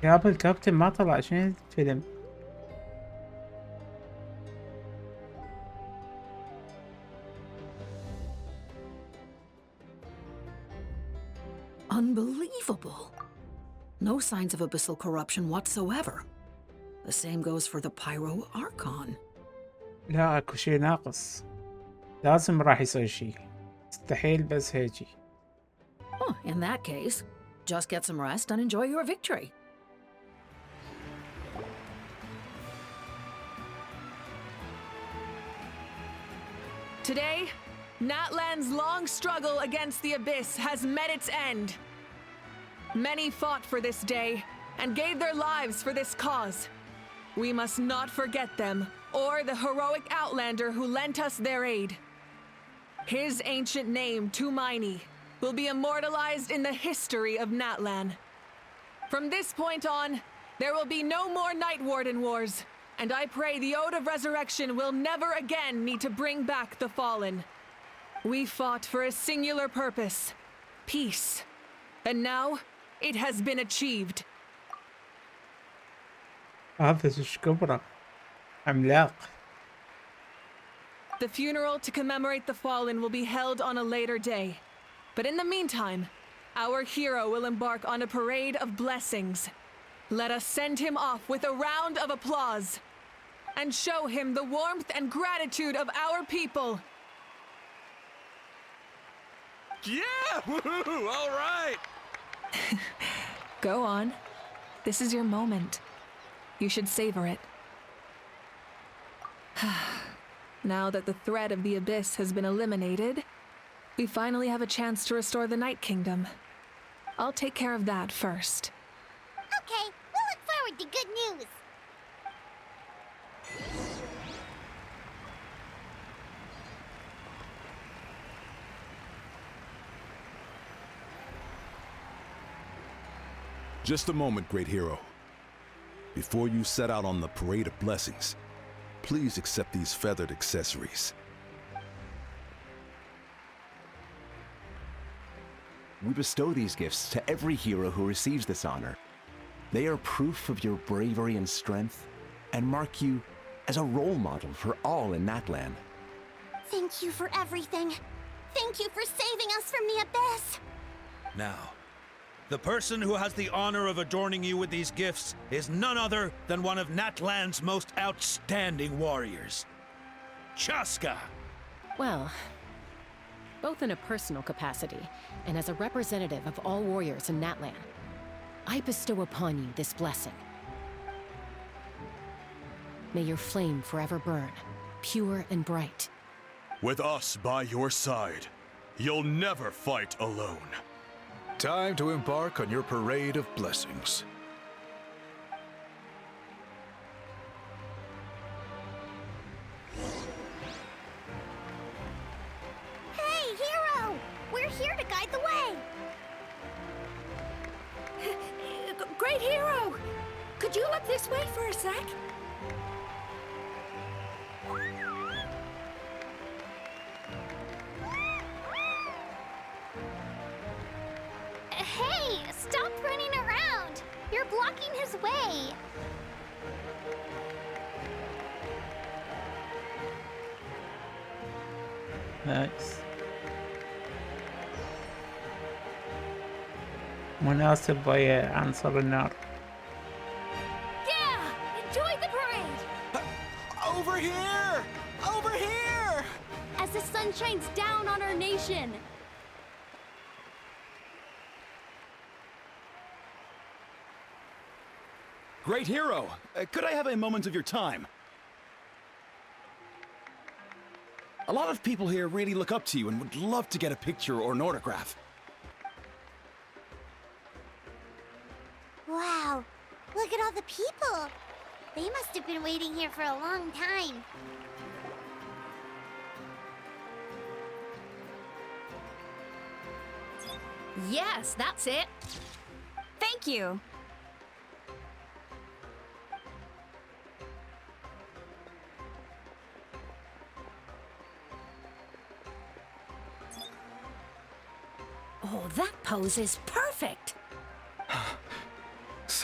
يابا الكابتن ما طلع، شنو الفيلم؟ Unbelievable. No signs of abyssal corruption whatsoever. The same goes for the Pyro Archon. لا اكو شي ناقص، لازم راح يصير شي، مستحيل بس هيجي. Oh, in that case, just get some rest and enjoy your victory. Today, Natlan's long struggle against the Abyss has met its end. Many fought for this day and gave their lives for this cause. We must not forget them or the heroic Outlander who lent us their aid. His ancient name, Tumaini, will be immortalized in the history of Natlan. From this point on, there will be no more Night Warden wars, and I pray the Ode of Resurrection will never again need to bring back the fallen. We fought for a singular purpose, peace, and now it has been achieved. هذا ايش كبره عملاق. The funeral to commemorate the fallen will be held on a later day. But in the meantime, our hero will embark on a parade of blessings. Let us send him off with a round of applause and show him the warmth and gratitude of our people. Yeah! Woohoo! All right! Go on. This is your moment. You should savor it. Now that the threat of the Abyss has been eliminated, we finally have a chance to restore the Night Kingdom. I'll take care of that first. Okay, we'll look forward to good news. Just a moment, great hero. Before you set out on the parade of blessings, please accept these feathered accessories. We bestow these gifts to every hero who receives this honor. They are proof of your bravery and strength, and mark you as a role model for all in Natlan. Thank you for everything. Thank you for saving us from the Abyss. Now, the person who has the honor of adorning you with these gifts is none other than one of Natlan's most outstanding warriors, Chaska. Well, both in a personal capacity and as a representative of all warriors in Natlan, I bestow upon you this blessing. May your flame forever burn, pure and bright. With us by your side, you'll never fight alone. Time to embark on your parade of blessings. Hey, hero! We're here to guide the way. Great hero! Could you look this way for a sec? Hey, stop running around! You're blocking his way. نايس. مناسب ويا عنصر النار. Yeah! Enjoy the parade! Over here! Over here! As the sun shines down on our nation! Great hero! Could I have a moment of your time? A lot of people here really look up to you and would love to get a picture or an autograph. Wow, look at all the people! They must have been waiting here for a long time. Yes, that's it. Thank you. Oh, that pose is perfect.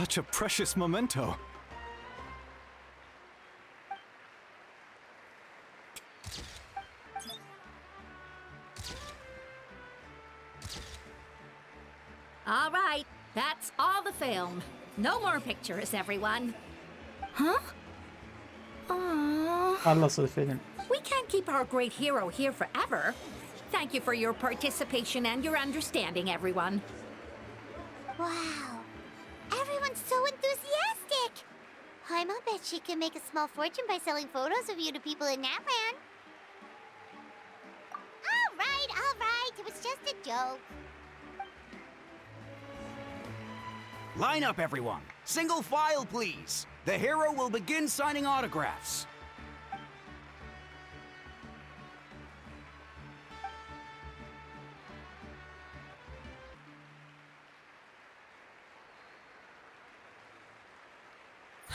Such a precious memento. All right, that's all the film. No more pictures, everyone. Huh? Aww. خلص الفيلم. We can't keep our great hero here forever. Thank you for your participation and your understanding, everyone. Wow. Everyone's so enthusiastic. Paimon bet she can make a small fortune by selling photos of you to people in Natland. All right. It was just a joke. Line up, everyone. Single file, please. The hero will begin signing autographs.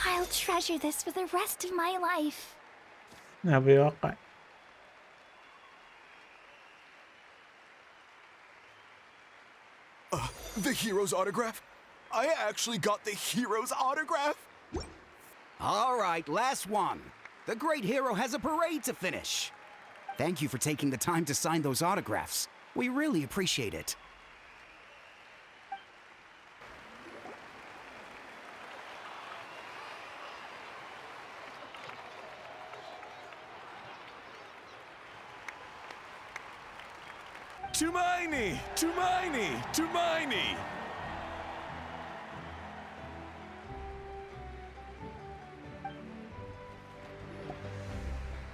I'll treasure this for the rest of my life. بيوقع. The hero's autograph? I actually got the hero's autograph? All right, last one. The great hero has a parade to finish. Thank you for taking the time to sign those autographs. We really appreciate it. Tumaini! Tumaini! Tumaini!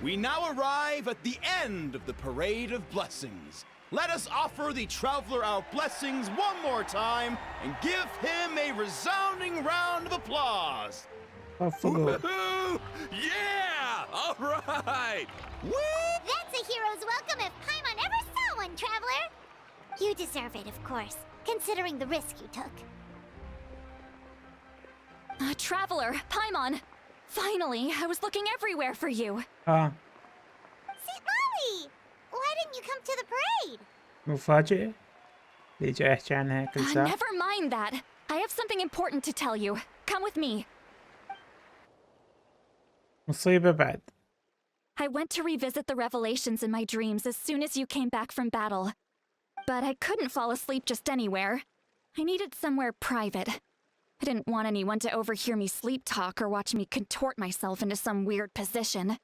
We now arrive at the end of the Parade of Blessings. Let us offer the traveler our blessings one more time and give him a resounding round of applause. Woo-hoo! Yeah! All right! Woo! That's a hero's welcome if Paimon ever saw one, traveler. You deserve it, of course, considering the risk you took. Traveler, Paimon! Finally, I was looking everywhere for you. اه Sitmali! Why didn't you come to the parade? مفاجأة اللي جاي أحكي عنها كل ساعة. Never mind that. I have something important to tell you. Come with me. مصيبة بعد. I went to revisit the revelations in my dreams as soon as you came back from battle. But I couldn't fall asleep just anywhere. I needed somewhere private. I didn't want anyone to overhear me sleep talk or watch me contort myself into some weird position.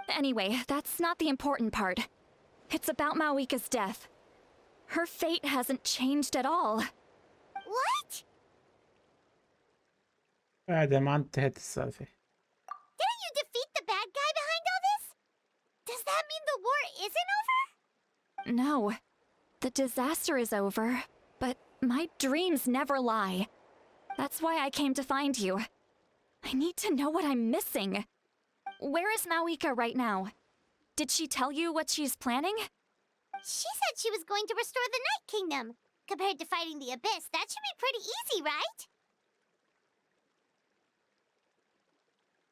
Anyway, that's not the important part. It's about Mafويكa's death. Her fate hasn't changed at all. What? بعد ما انتهت السالفة. Didn't you defeat the bad guy behind all this? Does that mean the war isn't over? No. The disaster is over, but my dreams never lie. That's why I came to find you. I need to know what I'm missing. Where is Mafويka right now? Did she tell you what she's planning? She said she was going to restore the Night Kingdom. Compared to fighting the Abyss, that should be pretty easy, right?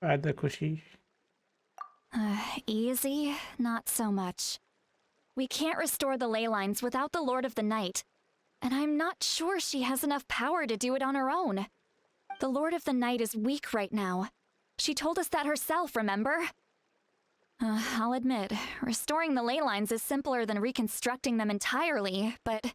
بعد اكو شي. Easy? Not so much. We can't restore the ley lines without the Lord of the Night. And I'm not sure she has enough power to do it on her own. The Lord of the Night is weak right now. She told us that herself, remember? I'll admit, restoring the ley lines is simpler than reconstructing them entirely, but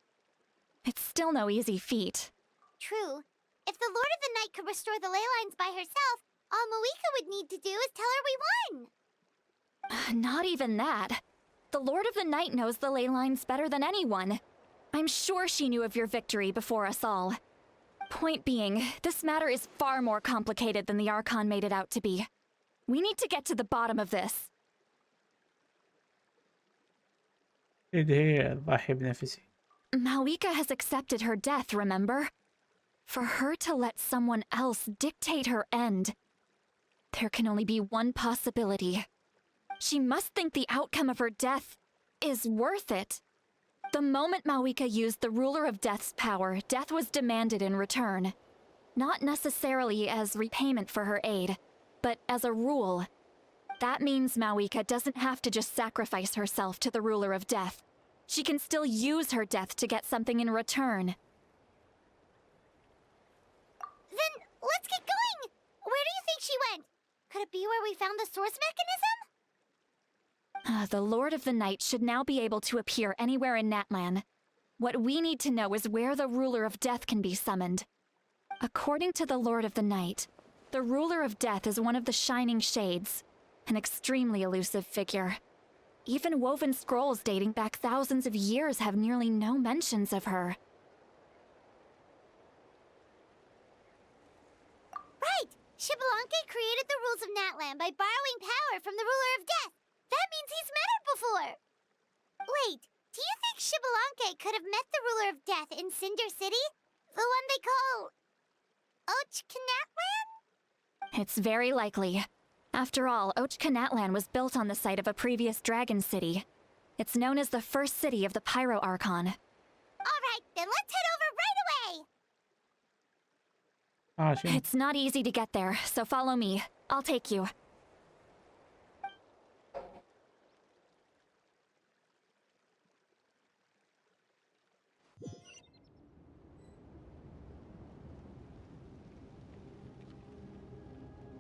it's still no easy feat. True. If the Lord of the Night could restore the ley lines by herself, all Mafويka would need to do is tell her we won. Not even that. The Lord of the Night knows the ley lines better than anyone. I'm sure she knew of your victory before us all. Point being, this matter is far more complicated than the Archon made it out to be. We need to get to the bottom of this. اللي هي ضحي بنفسي. Mafويka has accepted her death, remember? For her to let someone else dictate her end, there can only be one possibility. She must think the outcome of her death is worth it. The moment Mafويka used the Ruler of Death's power, death was demanded in return. Not necessarily as repayment for her aid, but as a rule. That means Mafويka doesn't have to just sacrifice herself to the Ruler of Death. She can still use her death to get something in return. Then be where we found the source mechanism? The Lord of the Night should now be able to appear anywhere in Natlan. What we need to know is where the Ruler of Death can be summoned. According to the Lord of the Night, the Ruler of Death is one of the Shining Shades, an extremely elusive figure. Even woven scrolls dating back thousands of years have nearly no mentions of her. Right! Xbalanque created the rules of Natlan by borrowing power from the Ruler of Death. That means he's met her before! Wait, do you think Xbalanque could have met the Ruler of Death in Cinder City? The one they call... Natlan? It's very likely. After all, Natlan was built on the site of a previous dragon city. It's known as the first city of the Pyro Archon. Alright, then let's head over right away! It's not easy to get there, so follow me. I'll take you.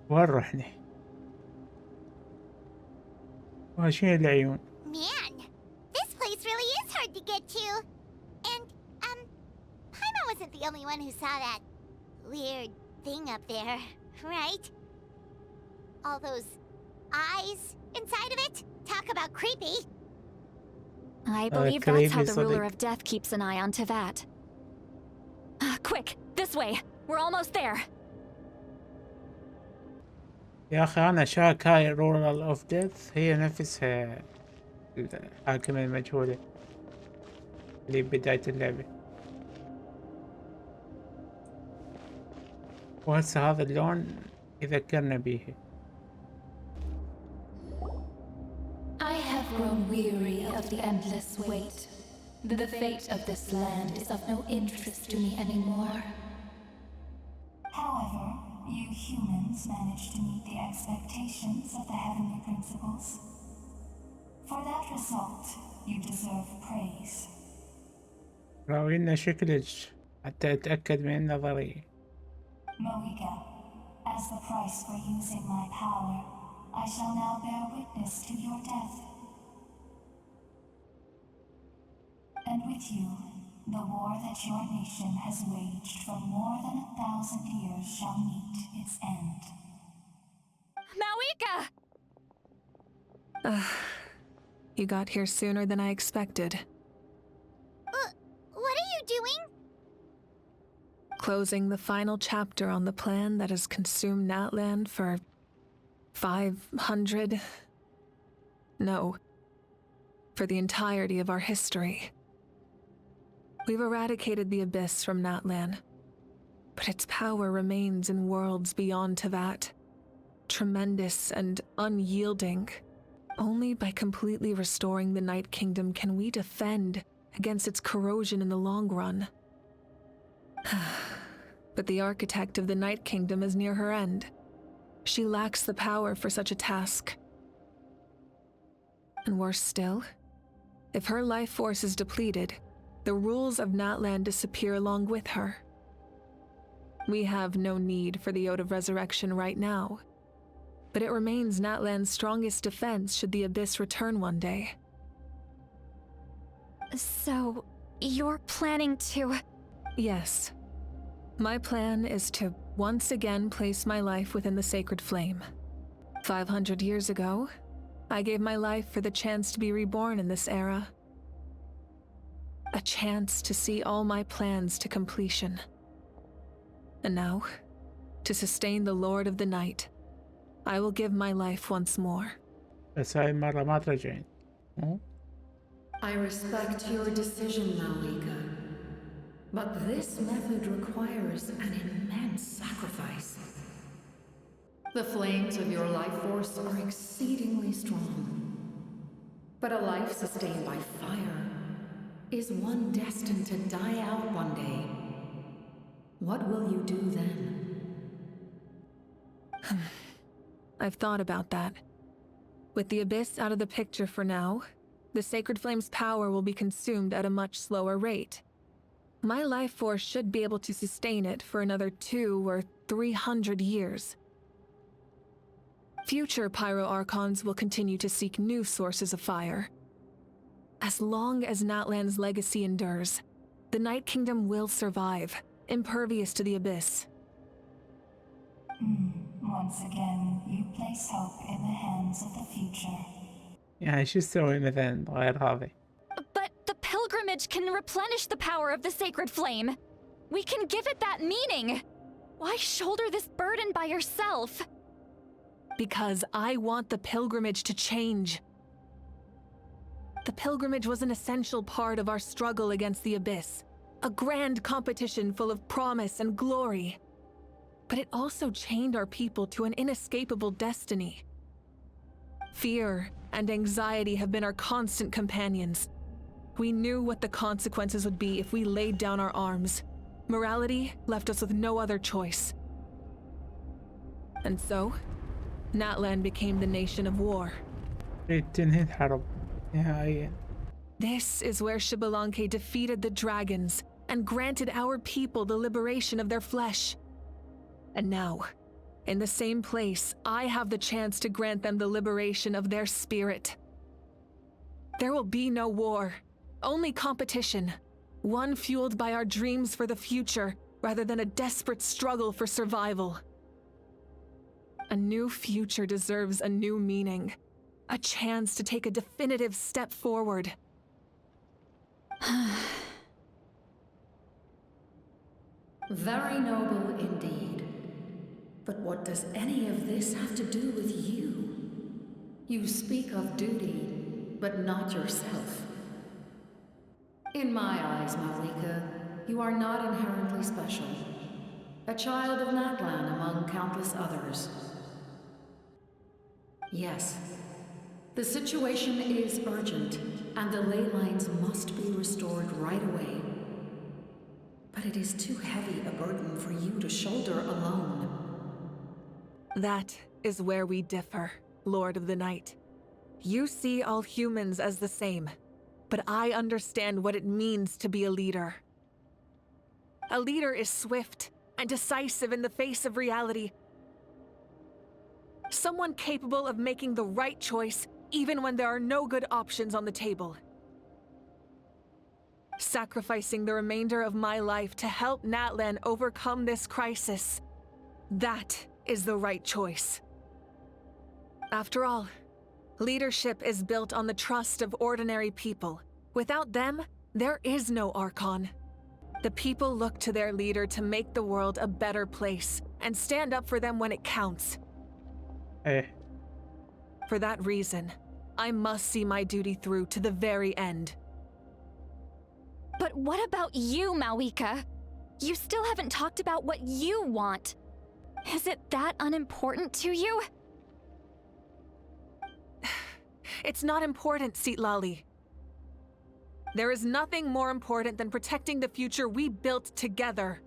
وين رحنا؟ ماشيين العيون. Man, this place really is hard to get to. And, Paimon wasn't the only one who saw that weird thing up there, right? All those eyes inside of it? Talk about creepy. I believe that's how the Ruler of Death keeps an eye on Tevat. Quick, this way. We're almost there. يا أخي أنا شاك هاي رولر أوف ديث هي نفسها الحاكمة المجهولة اللي بداية اللعبة، وهسه هذا اللون يذكرنا بيه. I have grown weary of the endless wait. The fate of this land is of no interest to me anymore. However, you humans managed to meet the expectations of the heavenly principles. For that result, you deserve praise. راوينا شكلك حتى أتأكد من النظرية. Mafwoika, as the price for using my power, I shall now bear witness to your death. And with you, the war that your nation has waged for more than 1,000 years shall meet its end. Mafwoika! You got here sooner than I expected. What are you doing? Closing the final chapter on the plan that has consumed Natlan for 500... No. For the entirety of our history. We've eradicated the Abyss from Natlan, but its power remains in worlds beyond Tevat. Tremendous and unyielding. Only by completely restoring the Night Kingdom can we defend against its corrosion in the long run. But the architect of the Night Kingdom is near her end. She lacks the power for such a task. And worse still, if her life force is depleted, the rules of Natlan disappear along with her. We have no need for the Ode of Resurrection right now, but it remains Natlan's strongest defense should the Abyss return one day. So, you're planning to... Yes. My plan is to once again place my life within the sacred flame. 500 years ago, I gave my life for the chance to be reborn in this era. A chance to see all my plans to completion. And now, to sustain the Lord of the Night, I will give my life once more. بس هاي المرة ما ترجعين. I respect your decision, Mafwoika. But this method requires an immense sacrifice. The flames of your life force are exceedingly strong. But a life sustained by fire is one destined to die out one day. What will you do then? I've thought about that. With the Abyss out of the picture for now, the Sacred Flame's power will be consumed at a much slower rate. My life force should be able to sustain it for another 200 or 300 years. Future Pyro Archons will continue to seek new sources of fire. As long as Natlan's legacy endures, the Night Kingdom will survive, impervious to the abyss. Once again, you place hope in the hands of the future. يعني شو تسوي مثلا غير هذه؟ But the pilgrimage can replenish the power of the sacred flame. We can give it that meaning. Why shoulder this burden by yourself? Because I want the pilgrimage to change. The pilgrimage was an essential part of our struggle against the abyss, a grand competition full of promise and glory. But it also chained our people to an inescapable destiny. Fear and anxiety have been our constant companions. We knew what the consequences would be if we laid down our arms. Morality left us with no other choice. And so, Natlan became the nation of war. تنهي الحرب نهائيا. This is where Xbalanque defeated the dragons and granted our people the liberation of their flesh. And now, in the same place, I have the chance to grant them the liberation of their spirit. There will be no war, only competition, one fueled by our dreams for the future rather than a desperate struggle for survival. A new future deserves a new meaning, a chance to take a definitive step forward. Very noble indeed. But what does any of this have to do with you? You speak of duty, but not yourself. In my eyes, Mafwoika, you are not inherently special. A child of Natlan among countless others. Yes, the situation is urgent, and the ley lines must be restored right away. But it is too heavy a burden for you to shoulder alone. That is where we differ, Lord of the Night. You see all humans as the same, but I understand what it means to be a leader. A leader is swift and decisive in the face of reality. Someone capable of making the right choice even when there are no good options on the table. Sacrificing the remainder of my life to help Natlan overcome this crisis. That is the right choice. After all, leadership is built on the trust of ordinary people. Without them, there is no Archon. The people look to their leader to make the world a better place and stand up for them when it counts. For that reason, I must see my duty through to the very end. But what about you, Mafwoika? You still haven't talked about what you want. Is it that unimportant to you? It's not important, Sietlali. There is nothing more important than protecting the future we built together.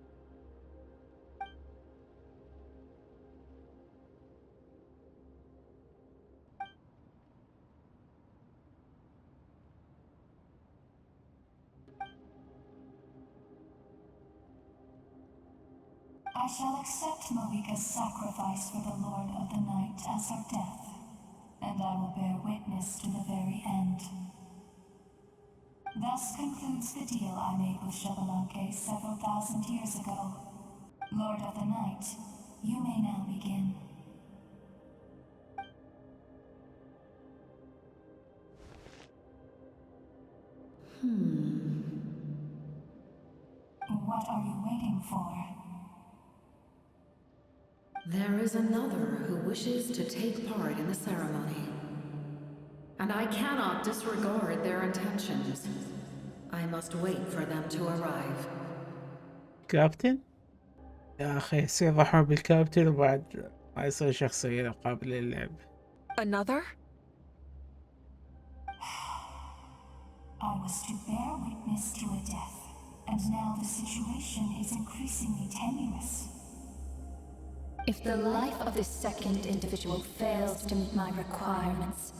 I shall accept Mafwoika's sacrifice for the Lord of the Night as her death, and I will bear witness to the very end. Thus concludes the deal I made with Xbalanque several thousand years ago. Lord of the Night, you may now begin. What are you waiting for? There is another who wishes to take part in the ceremony. And I cannot disregard their intentions. I must wait for them to arrive. كابتن؟ يا أخي يصير ضحى بالكابتن وبعد ما يصير شخصية قابلة للعب. Another? I was to bear witness to a death, and now the situation is increasingly tenuous. If the life of this second individual fails to meet my requirements,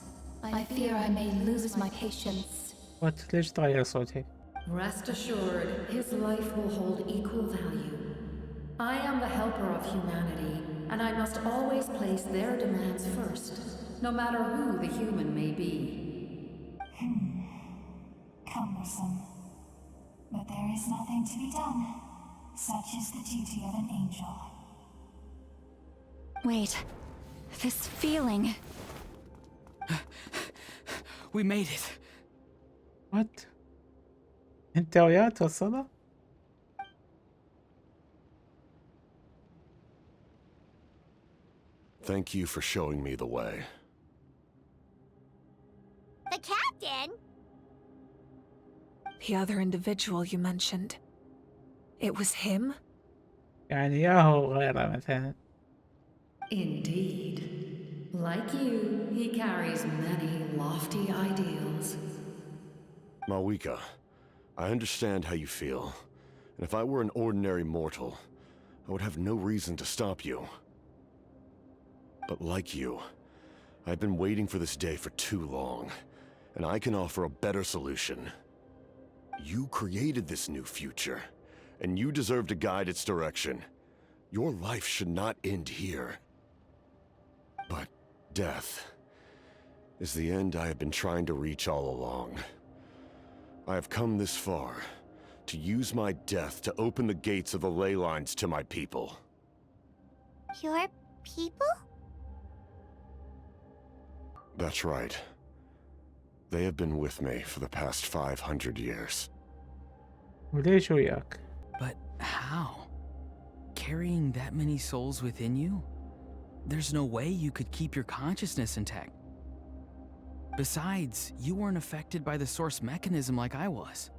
I fear I may lose my patience. What? ليش تغير صوتي؟ Rest assured, his life will hold equal value. I am the helper of humanity, and I must always place their demands first, no matter who the human may be. Cumbersome. But there is nothing to be done. Such is the duty of an angel. Wait. This feeling. We made it. What? انت وياه توصلوا؟ Thank you for showing me the way. The captain? The other individual you mentioned. It was him? يعني ياهو غيره مثلا. Indeed. Like you, he carries many lofty ideals. Mafwoika, I understand how you feel. And if I were an ordinary mortal, I would have no reason to stop you. But like you, I've been waiting for this day for too long, and I can offer a better solution. You created this new future, and you deserve to guide its direction. Your life should not end here. But death is the end I have been trying to reach all along. I have come this far to use my death to open the gates of the ley lines to my people. Your people? That's right. They have been with me for the past 500 years. وليش وياك؟ But how? Carrying that many souls within you? There's no way you could keep your consciousness intact. Besides, you weren't affected by the source mechanism like I was.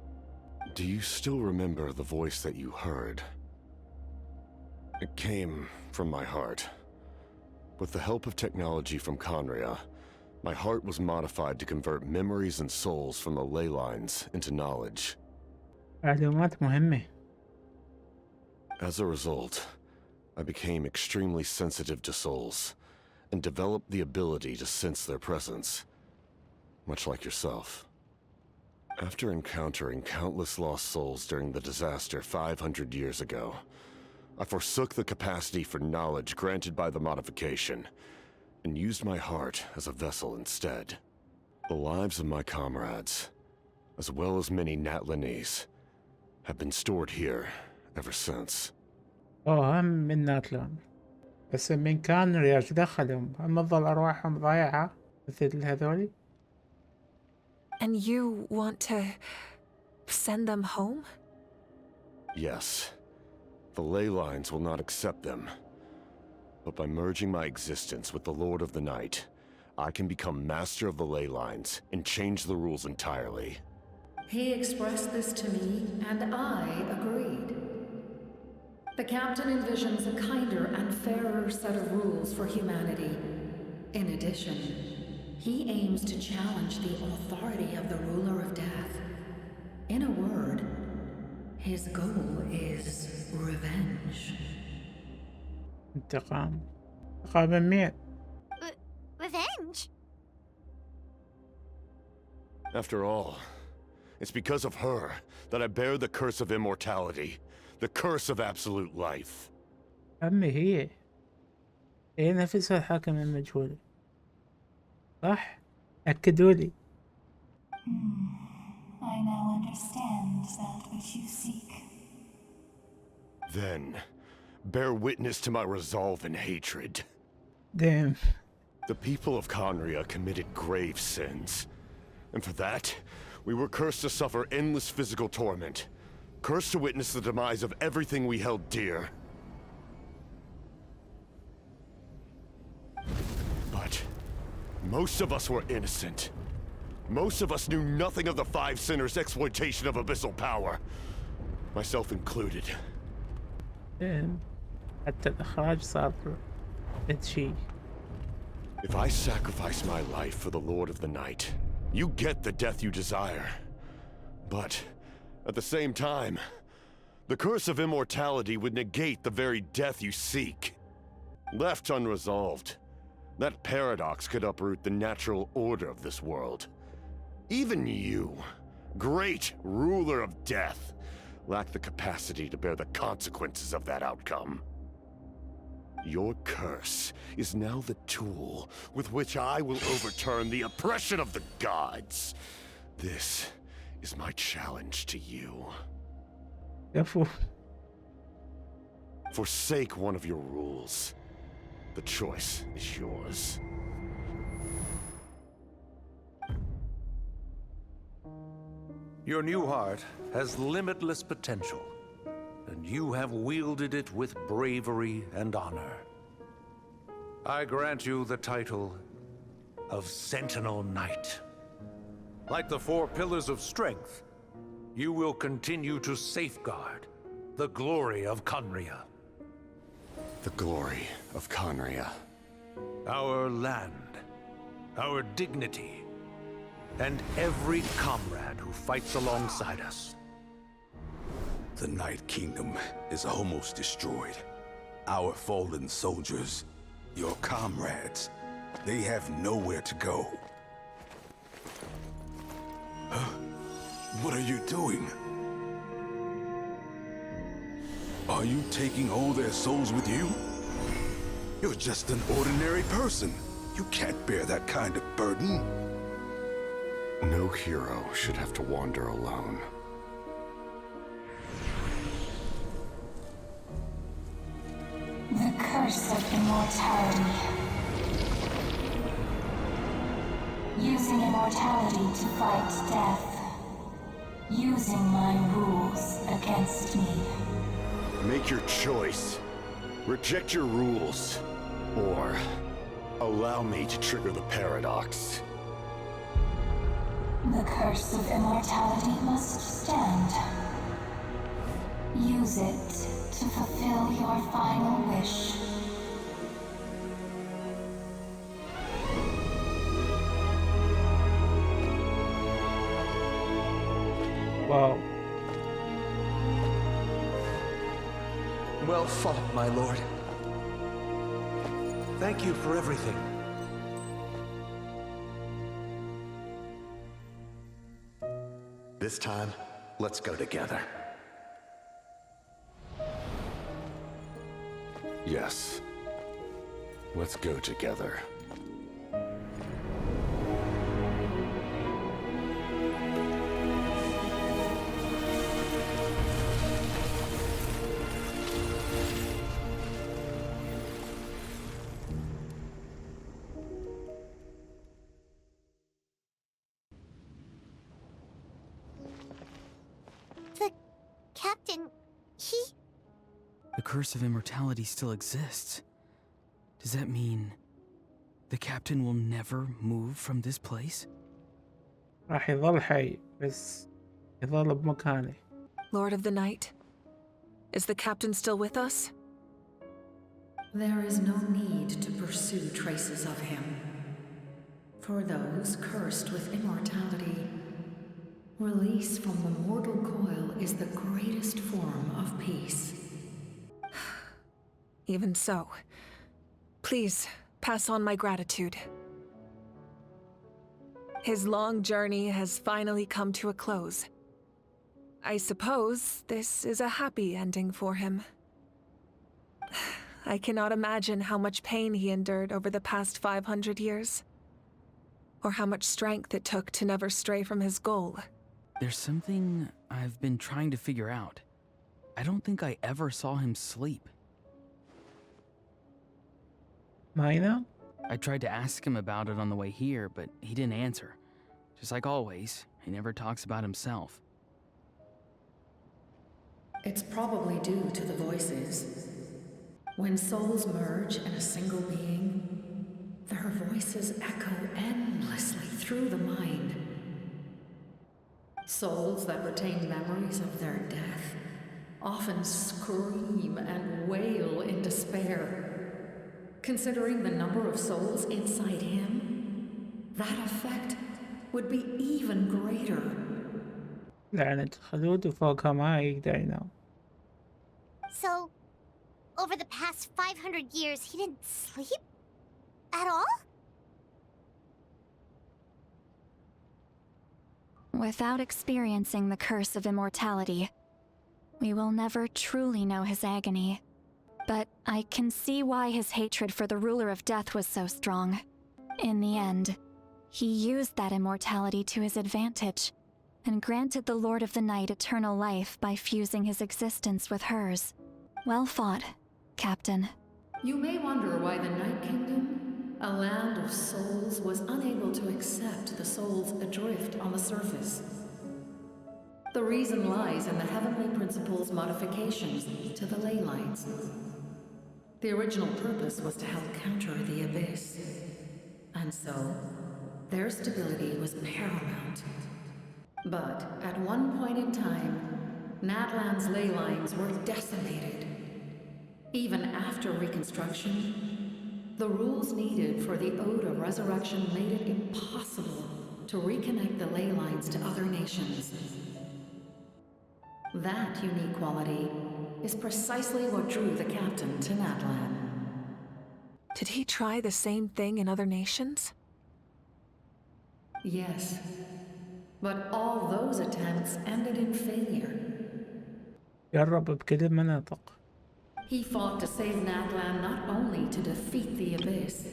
Do you still remember the voice that you heard? It came from my heart. With the help of technology from Khaenri'ah, my heart was modified to convert memories and souls from the ley lines into knowledge. معلومات مهمة. As a result, I became extremely sensitive to souls and developed the ability to sense their presence, much like yourself. After encountering countless lost souls during the disaster 500 years ago, I forsook the capacity for knowledge granted by the modification and used my heart as a vessel instead. The lives of my comrades, as well as many Natlanese, have been stored here ever since. هم من ناتلون. بس من كان رياش دخلهم هم تظل أرواحهم ضايعة مثل هذولي. And you want to send them home? Yes. The ley lines will not accept them. But by merging my existence with the Lord of the Night, I can become master of the ley lines and change the rules entirely. He expressed this to me, and I agreed. The captain envisions a kinder and fairer set of rules for humanity. In addition, he aims to challenge the authority of the ruler of death. In a word, his goal is revenge. انتقام. انتقام من مين؟ Revenge? After all, it's because of her that I bear the curse of immortality, the curse of absolute life. أمي هي نفسها الحاكم المجهول. صح؟ أكدوا لي. I now understand that which you seek. Then, bear witness to my resolve and hatred. Damn. The people of Khaenri'ah committed grave sins. And for that, we were cursed to suffer endless physical torment. Cursed to witness the demise of everything we held dear. But most of us were innocent. Most of us knew nothing of the Five Sinners' exploitation of abyssal power. Myself included. Damn. حتى الإخراج صار شيء. If I sacrifice my life for the Lord of the Night, you get the death you desire. But, at the same time, the curse of immortality would negate the very death you seek. Left unresolved, that paradox could uproot the natural order of this world. Even you, great ruler of death, lack the capacity to bear the consequences of that outcome. Your curse is now the tool with which I will overturn the oppression of the gods. This is my challenge to you. يفو. Forsake one of your rules. The choice is yours. Your new heart has limitless potential, and you have wielded it with bravery and honor. I grant you the title of Sentinel Knight. Like the 4 pillars of strength, you will continue to safeguard the glory of Conria. The glory of Conria. Our land, our dignity, and every comrade who fights alongside us. The Night Kingdom is almost destroyed. Our fallen soldiers, your comrades, they have nowhere to go. Huh? What are you doing? Are you taking all their souls with you? You're just an ordinary person. You can't bear that kind of burden. No hero should have to wander alone. The curse of immortality. Using immortality to fight death. Using my rules against me. Make your choice. Reject your rules. Or allow me to trigger the paradox. The curse of immortality must stand. Use it to fulfill your final wish. Wow. Well fought, my lord. Thank you for everything. This time, let's go together. Yes. Let's go together. The Captain, he... The curse of immortality still exists. Does that mean the captain will never move from this place? راح يظل حي بس يظل بمكانه. Lord of the Night, is the captain still with us? There is no need to pursue traces of him. For those cursed with immortality, release from the mortal coil is the greatest form of peace. Even so, please pass on my gratitude. His long journey has finally come to a close. I suppose this is a happy ending for him. I cannot imagine how much pain he endured over the past 500 years, or how much strength it took to never stray from his goal. There's something I've been trying to figure out. I don't think I ever saw him sleep. Mina? I tried to ask him about it on the way here, but he didn't answer. Just like always, he never talks about himself. It's probably due to the voices. When souls merge in a single being, their voices echo endlessly through the mind. Souls that retain memories of their death often scream and wail in despair. Considering the number of souls inside him, that effect would be even greater. لعنة الخلود وفوقها ما يقدر ينام. So, over the past 500 years, he didn't sleep? At all? Without experiencing the curse of immortality, we will never truly know his agony. but I can see why his hatred for the ruler of death was so strong. In the end, he used that immortality to his advantage, and granted the Lord of the Night eternal life by fusing his existence with hers. Well fought, Captain. You may wonder why the Night Kingdom, a land of souls, was unable to accept the souls adrift on the surface. The reason lies in the Heavenly Principle's modifications to the ley lines. The original purpose was to help counter the Abyss, and so their stability was paramount. But at one point in time, Natlan's ley lines were decimated. Even after reconstruction, the rules needed for the Ode of Resurrection made it impossible to reconnect the ley lines to other nations. That unique quality is precisely what drew the Captain to Natlan. Did he try the same thing in other nations? Yes, but all those attempts ended in failure. جرب بكل المناطق. He fought to save Natlan not only to defeat the Abyss,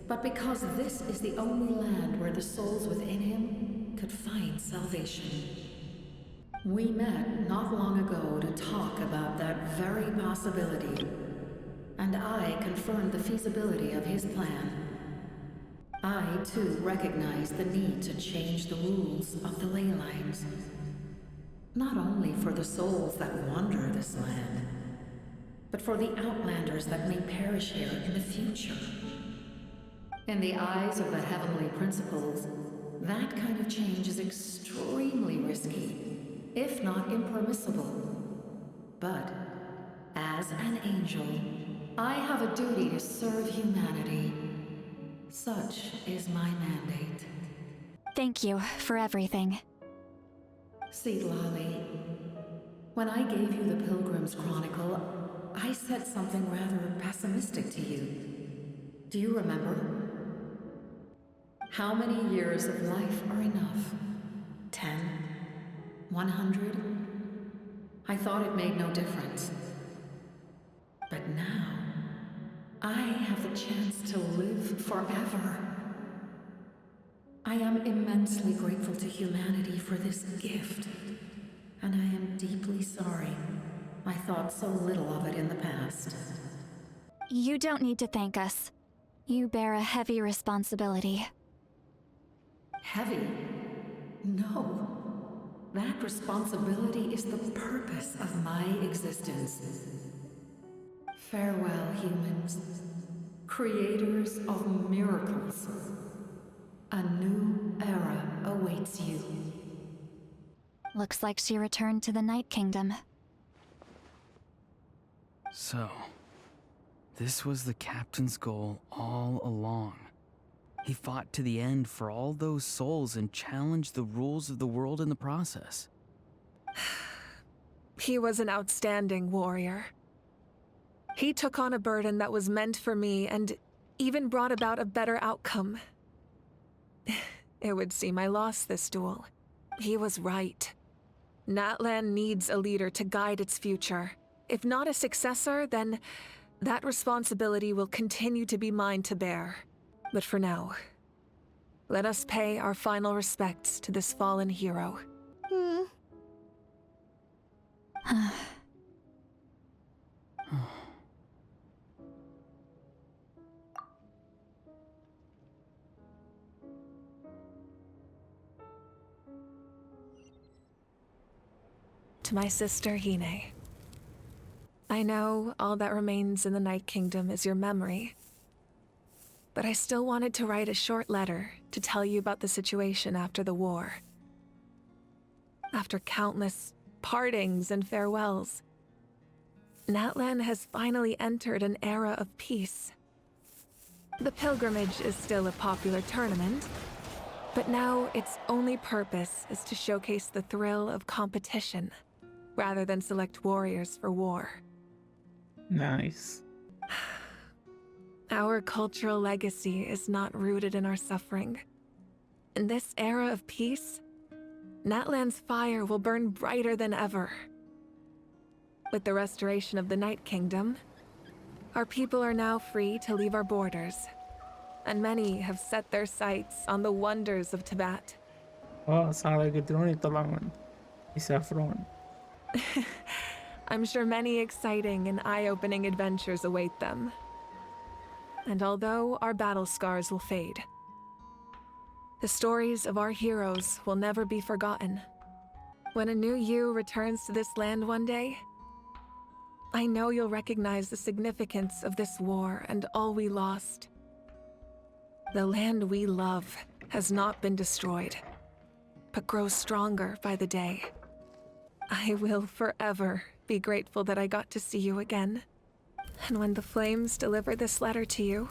but because this is the only land where the souls within him could find salvation. We met not long ago to talk about that very possibility, and I confirmed the feasibility of his plan. I, too, recognize the need to change the rules of the ley lines. Not only for the souls that wander this land, but for the outlanders that may perish here in the future. In the eyes of the Heavenly Principles, that kind of change is extremely risky, if not impermissible. But, as an angel, I have a duty to serve humanity. Such is my mandate. Thank you for everything. Sietlali, when I gave you the Pilgrim's Chronicle, I said something rather pessimistic to you. Do you remember? How many years of life are enough? 10? 100? I thought it made no difference. But now, I have the chance to live forever. I am immensely grateful to humanity for this gift, and I am deeply sorry I thought so little of it in the past. You don't need to thank us. You bear a heavy responsibility. Heavy? No. That responsibility is the purpose of my existence. Farewell, humans. Creators of miracles. A new era awaits you. Looks like she returned to the Night Kingdom. So, this was the Captain's goal all along. He fought to the end for all those souls and challenged the rules of the world in the process. He was an outstanding warrior. He took on a burden that was meant for me and even brought about a better outcome. It would seem I lost this duel. He was right. Natlan needs a leader to guide its future. If not a successor, then that responsibility will continue to be mine to bear. But for now, let us pay our final respects to this fallen hero. To my sister Hine. I know all that remains in the Night Kingdom is your memory, but I still wanted to write a short letter to tell you about the situation after the war. After countless partings and farewells, Natlan has finally entered an era of peace. The pilgrimage is still a popular tournament, but now its only purpose is to showcase the thrill of competition, rather than select warriors for war. Nice. Our cultural legacy is not rooted in our suffering. In this era of peace, Natlan's fire will burn brighter than ever. With the restoration of the Night Kingdom, Our people are now free to leave our borders, and many have set their sights on the wonders of Tibet. صاروا يقدرون يطلعون يسافرون. I'm sure many exciting and eye-opening adventures await them. And although our battle scars will fade, the stories of our heroes will never be forgotten. When a new you returns to this land one day, I know you'll recognize the significance of this war and all we lost. The land we love has not been destroyed, but grows stronger by the day. I will forever be grateful that I got to see you again. And when the flames deliver this letter to you,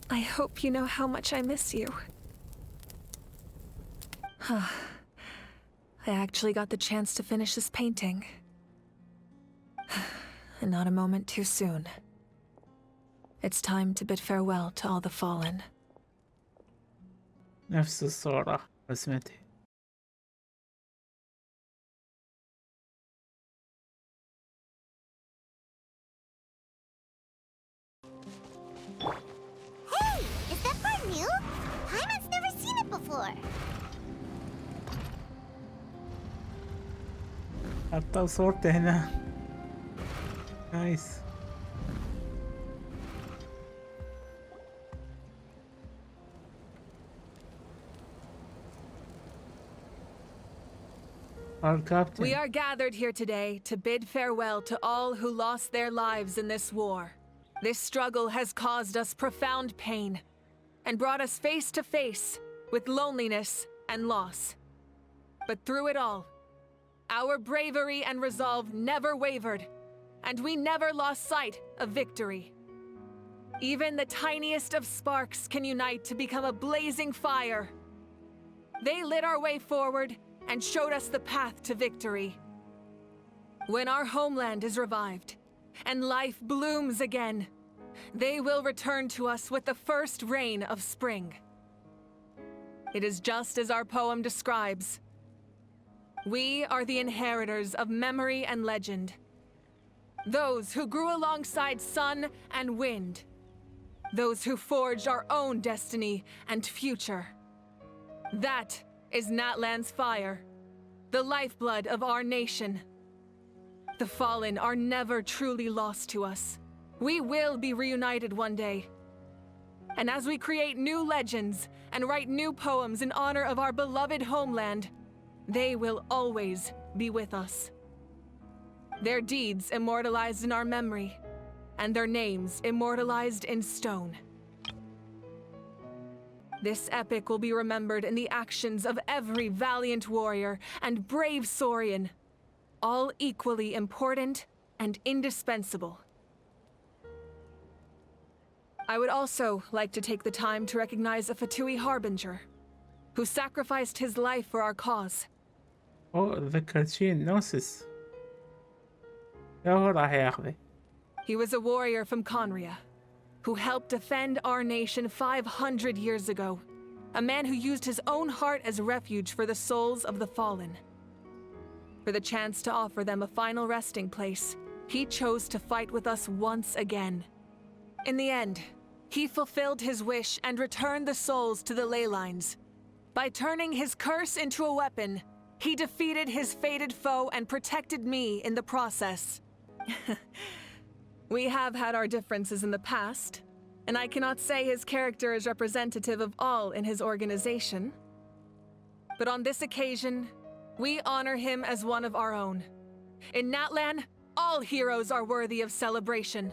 I hope you know how much I miss you. I actually got the chance to finish this painting. And not a moment too soon. It's time to bid farewell to all the fallen. نفس الصورة رسمتها. Hey, is that part new? Paimon's never seen it before. حطوا صورته هنا. نايس. الكابتن. We are gathered here today to bid farewell to all who lost their lives in this war. This struggle has caused us profound pain and brought us face to face with loneliness and loss. But through it all, our bravery and resolve never wavered, and we never lost sight of victory. Even the tiniest of sparks can unite to become a blazing fire. They lit our way forward and showed us the path to victory. When our homeland is revived and life blooms again, they will return to us with the first rain of spring. It is just as our poem describes. We are the inheritors of memory and legend. Those who grew alongside sun and wind. Those who forged our own destiny and future. That is Natlan's fire, the lifeblood of our nation. The fallen are never truly lost to us. We will be reunited one day. And as we create new legends and write new poems in honor of our beloved homeland, they will always be with us. Their deeds immortalized in our memory, and their names immortalized in stone. This epic will be remembered in the actions of every valiant warrior and brave Saurian, all equally important and indispensable. I would also like to take the time to recognize a Fatui harbinger, who sacrificed his life for our cause. ذكرت شيء نوسس. هو راح ياخذه. He was a warrior from Conria, who helped defend our nation 500 years ago. A man who used his own heart as refuge for the souls of the fallen. For the chance to offer them a final resting place, he chose to fight with us once again. In the end, he fulfilled his wish and returned the souls to the ley lines. By turning his curse into a weapon, he defeated his fated foe and protected me in the process. We have had our differences in the past, and I cannot say his character is representative of all in his organization. But on this occasion, we honor him as one of our own. In Natlan, all heroes are worthy of celebration.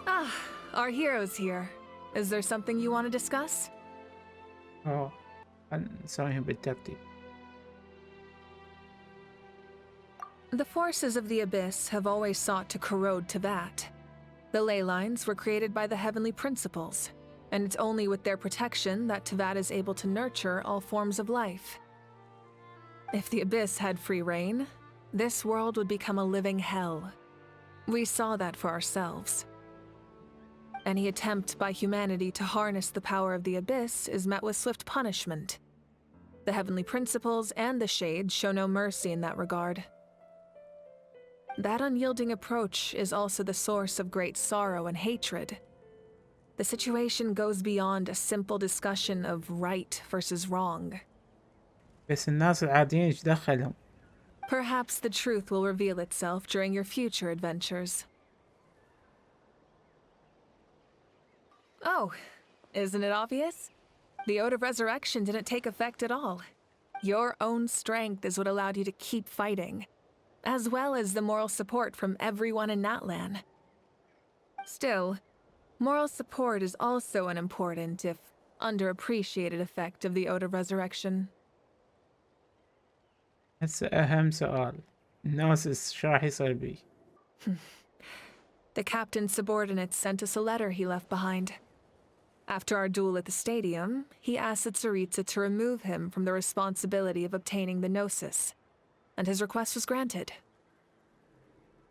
Ah, our hero's here. Is there something you want to discuss? نسويهم بالترتيب. The forces of the Abyss have always sought to corrode Tibet. The ley lines were created by the heavenly principles, and it's only with their protection that Tevat is able to nurture all forms of life. If the Abyss had free reign, this world would become a living hell. We saw that for ourselves. Any attempt by humanity to harness the power of the Abyss is met with swift punishment. The Heavenly Principles and the Shades show no mercy in that regard. That unyielding approach is also the source of great sorrow and hatred. The situation goes beyond a simple discussion of right versus wrong. بس الناس العاديين ايش دخلهم؟ Perhaps the truth will reveal itself during your future adventures. Oh, isn't it obvious? The Ode of Resurrection didn't take effect at all. Your own strength is what allowed you to keep fighting, as well as the moral support from everyone in Natlan. Still, moral support is also an important, if underappreciated, effect of the Ode of Resurrection. هسه أهم سؤال الناس شو راح يصير بي؟ The captain's subordinates sent us a letter he left behind. After our duel at the stadium, he asked Tsaritsa to remove him from the responsibility of obtaining the Gnosis, and his request was granted.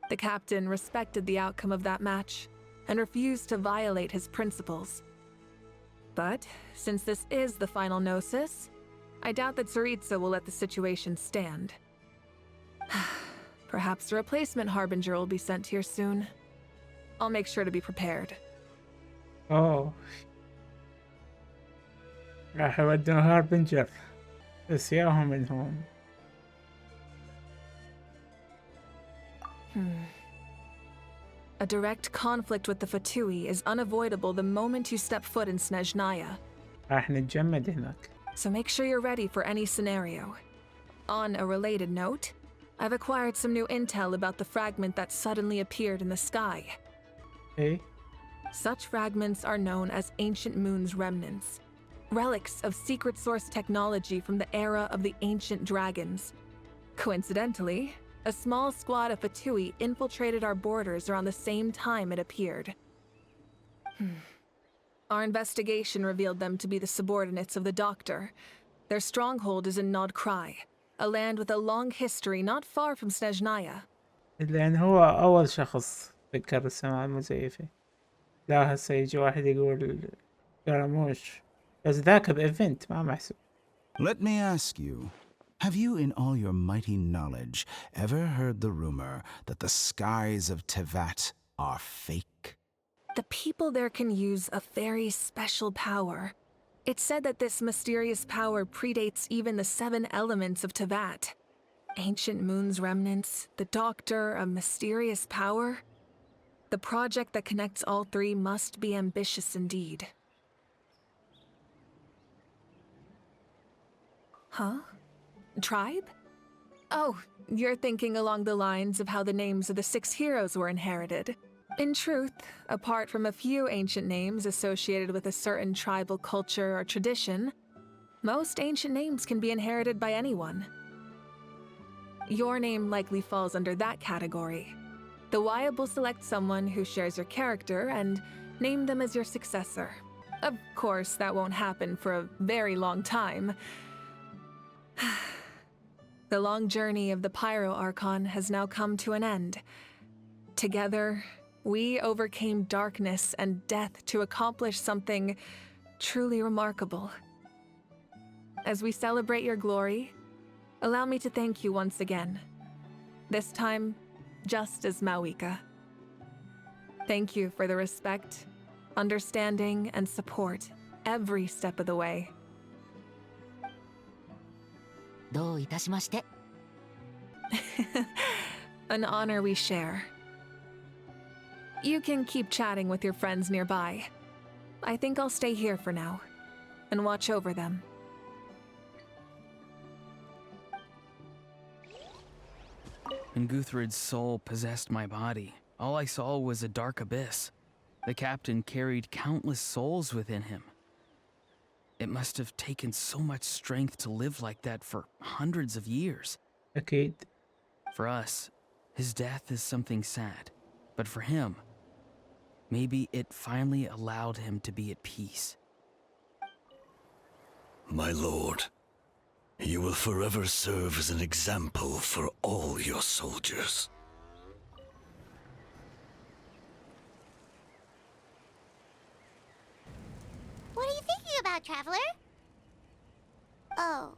The captain respected the outcome of that match and refused to violate his principles. But since this is the final Gnosis, I doubt that Tsaritsa will let the situation stand. Perhaps a replacement Harbinger will be sent here soon. I'll make sure to be prepared. أوه راح يودون هاربنجر بس ياهم منهم. A direct conflict with the Fatui is unavoidable the moment you step foot in Snezhnaya. راح نتجمد هناك. So make sure you're ready for any scenario. On a related note, I've acquired some new intel about the fragment that suddenly appeared in the sky. Hey? Such fragments are known as Ancient Moon's remnants, relics of secret source technology from the era of the ancient dragons. Coincidentally, a small squad of Fatui infiltrated our borders around the same time it appeared. Our investigation revealed them to be the subordinates of the Doctor. Their stronghold is in Nod Krai, a land with a long history not far from Snezhnaya. لأن هو أول شخص فكر السماء المزيفة. لا هسه يجي واحد يقول قرموش بس ذاك بإيفنت ما محسوب. Let me ask you, have you in all your mighty knowledge ever heard the rumor that the skies of Tevat are fake? The people there can use a very special power. It's said that this mysterious power predates even the 7 elements of Tevat. Ancient Moon's remnants, the Doctor, a mysterious power. The project that connects all 3 must be ambitious indeed. Huh? Tribe? Oh, you're thinking along the lines of how the names of the 6 heroes were inherited. In truth, apart from a few ancient names associated with a certain tribal culture or tradition, most ancient names can be inherited by anyone. Your name likely falls under that category. The Wyab will select someone who shares your character and name them as your successor. Of course, that won't happen for a very long time. The long journey of the Pyro Archon has now come to an end. Together, we overcame darkness and death to accomplish something truly remarkable. As we celebrate your glory, allow me to thank you once again. This time, just as Mafwoika. Thank you for the respect, understanding, and support every step of the way. どういたしまして。 An honor we share. You can keep chatting with your friends nearby. I think I'll stay here for now and watch over them. When Guthred's soul possessed my body, all I saw was a dark abyss. The captain carried countless souls within him. It must have taken so much strength to live like that for hundreds of years. أكيد. For us, his death is something sad. But for him, Maybe it finally allowed him to be at peace. My lord, you will forever serve as an example for all your soldiers. What are you thinking about, Traveler? Oh,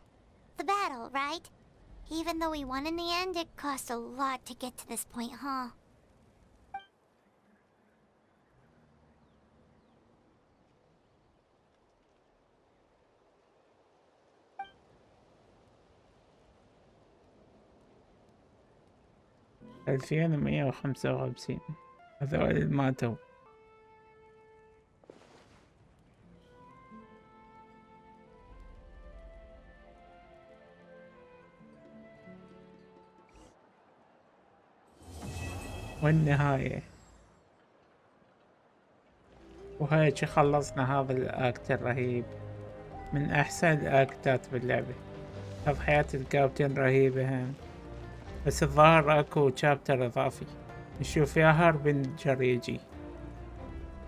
the battle, right? Even though we won in the end, it cost a lot to get to this point, huh? ألفين ومية وخمسة وخمسين هذول اللي ماتوا. والنهاية، وهيك خلصنا هذا الأكت الرهيب، من أحسن الأكتات باللعبة. تضحيات الكابتن رهيبة هم. بس الظاهر اكو شابتر اضافي، نشوف يا هاربنجر يجي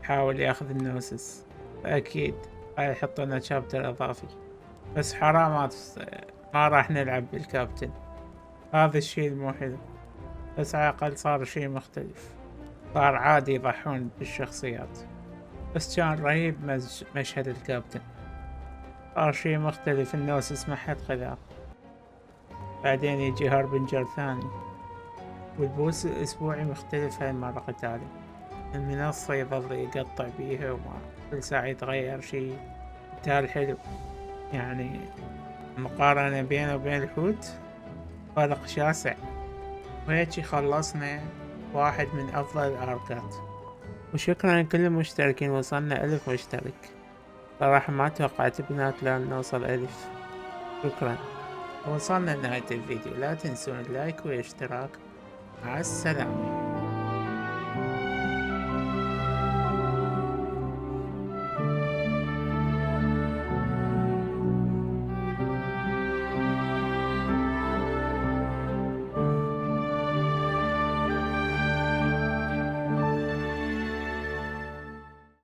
يحاول ياخذ النوسس، فاكيد راح يحطلنا شابتر اضافي. بس حرام ما راح نلعب بالكابتن، هذا الشي المو حلو. بس على الاقل صار شي مختلف، صار عادي يضحون بالشخصيات. بس كان رهيب مشهد الكابتن، صار شي مختلف، النوسس ما حد خذاه. بعدين يجي هاربنجر ثاني، والبوس الأسبوعي مختلف هالمرة قتاله. المنصة يظل يقطع بيها وما كل ساعة يتغير شي. قتال حلو يعني، مقارنة بينه وبين الحوت فرق شاسع. وهيك خلصنا واحد من أفضل الأركات. وشكرا لكل المشتركين، وصلنا 1000 مشترك. صراحة ما توقعت بناتلاند نوصل 1000. شكرا. وصلنا لنهاية الفيديو، لا تنسون اللايك والاشتراك. مع السلامة.